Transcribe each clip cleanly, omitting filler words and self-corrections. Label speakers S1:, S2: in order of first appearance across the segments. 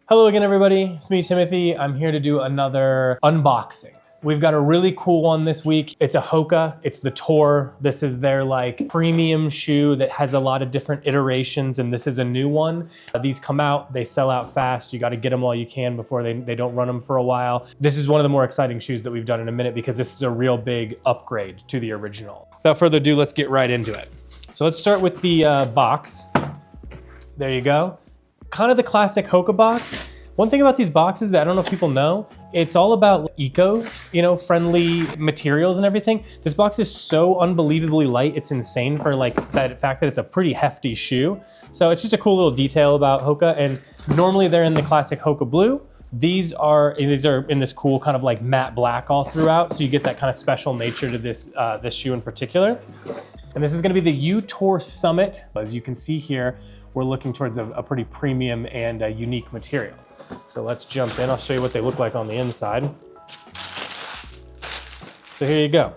S1: Hello again, everybody. It's me, Timothy. I'm here to do another unboxing. We've got a really cool one this week. It's a Hoka. It's the Tor. This is their premium shoe that has a lot of different iterations, and this is a new one. These come out, they sell out fast. You got to get them while you can before they don't run them for a while. This is one of the more exciting shoes that we've done in a minute because this is a real big upgrade to the original. Without further ado, let's get right into it. So let's start with the box. There you go. Kind of the classic Hoka box. One thing about these boxes that I don't know if people know, it's all about friendly materials and everything. This box is so unbelievably light, it's insane for that fact that it's a pretty hefty shoe. So it's just a cool little detail about Hoka, and normally they're in the classic Hoka blue. These are in this cool kind of like matte black all throughout, so you get that kind of special nature to this shoe in particular. And this is gonna be the W.I.P Tor Summit. As you can see here, we're looking towards a pretty premium and unique material. So let's jump in. I'll show you what they look like on the inside. So here you go.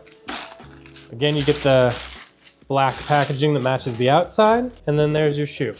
S1: Again, you get the black packaging that matches the outside, and then there's your shoe.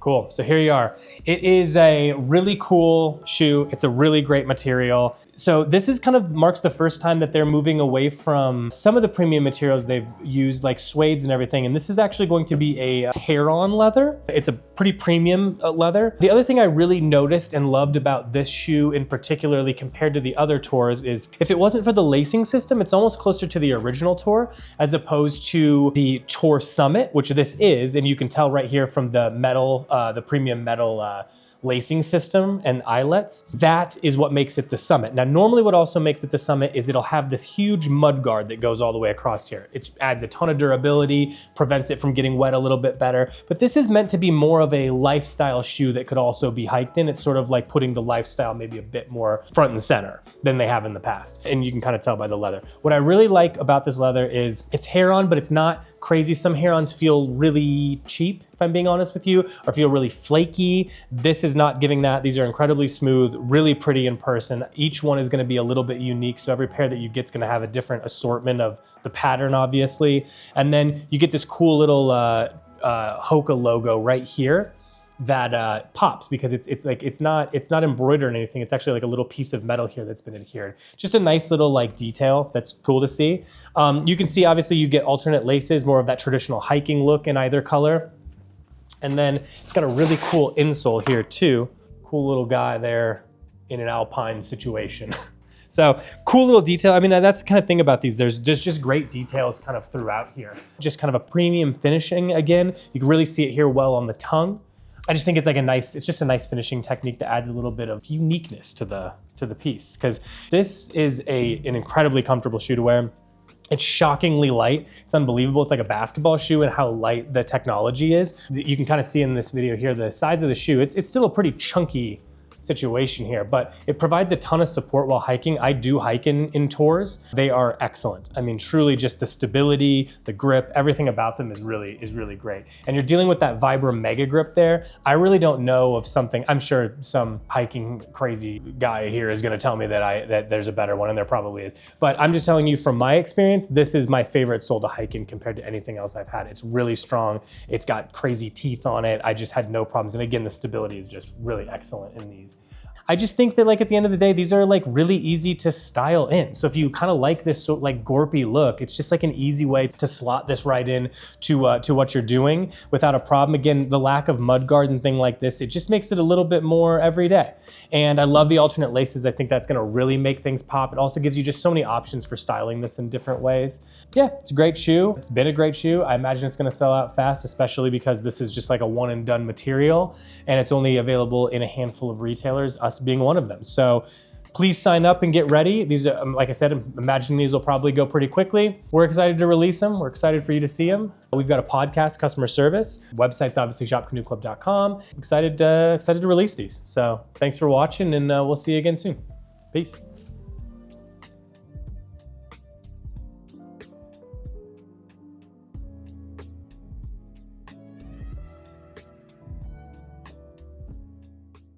S1: Cool, so here you are. It is a really cool shoe. It's a really great material. So this is marks the first time that they're moving away from some of the premium materials they've used, like suedes and everything. And this is actually going to be a tear-on leather. It's a pretty premium leather. The other thing I really noticed and loved about this shoe in particularly compared to the other Tors is if it wasn't for the lacing system, it's almost closer to the original Tor as opposed to the Tor Summit, which this is. And you can tell right here from the metal, the premium metal lacing system and eyelets. That is what makes it the Summit. Now, normally what also makes it the Summit is it'll have this huge mud guard that goes all the way across here. It adds a ton of durability, prevents it from getting wet a little bit better. But this is meant to be more of a lifestyle shoe that could also be hiked in. It's sort of like putting the lifestyle maybe a bit more front and center than they have in the past. And you can kind of tell by the leather. What I really like about this leather is it's hair-on, but it's not crazy. Some hair-ons feel really cheap, if I'm being honest with you, or feel really flaky. This is not giving that. These are incredibly smooth, really pretty in person. Each one is gonna be a little bit unique, so every pair that you get is gonna have a different assortment of the pattern, obviously. And then you get this cool little Hoka logo right here that pops because it's not embroidered or anything. It's actually like a little piece of metal here that's been adhered. Just a nice little detail that's cool to see. You can see obviously you get alternate laces, more of that traditional hiking look in either color. And then it's got a really cool insole here too. Cool little guy there in an alpine situation. So cool little detail. I mean, that's the kind of thing about these. There's just great details kind of throughout here. Just kind of a premium finishing again. You can really see it here well on the tongue. I just think it's it's just a nice finishing technique that adds a little bit of uniqueness to the piece, because this is an incredibly comfortable shoe to wear. It's shockingly light. It's unbelievable. It's like a basketball shoe and how light the technology is. You can kind of see in this video here, the size of the shoe. It's still a pretty chunky situation here, but it provides a ton of support while hiking. I do hike in Tors. They are excellent. I mean, truly just the stability, the grip, everything about them is really great. And you're dealing with that Vibram Mega Grip there. I really don't know of something, I'm sure some hiking crazy guy here is gonna tell me that there's a better one, and there probably is. But I'm just telling you from my experience, this is my favorite sole to hike in compared to anything else I've had. It's really strong. It's got crazy teeth on it. I just had no problems. And again, the stability is just really excellent in these. I just think that at the end of the day, these are really easy to style in. So if you kind of like this gorpy look, it's just an easy way to slot this right in to what you're doing without a problem. Again, the lack of mudguard and thing like this, it just makes it a little bit more everyday. And I love the alternate laces. I think that's gonna really make things pop. It also gives you just so many options for styling this in different ways. Yeah, it's a great shoe. It's been a great shoe. I imagine it's gonna sell out fast, especially because this is just a one and done material, and it's only available in a handful of retailers, us being one of them. So please sign up and get ready. These are, like I said, I'm imagining these will probably go pretty quickly. We're excited to release them. We're excited for you to see them. We've got a podcast, customer service. Website's obviously shopcanoeclub.com. Excited to release these. So thanks for watching, and we'll see you again soon. Peace.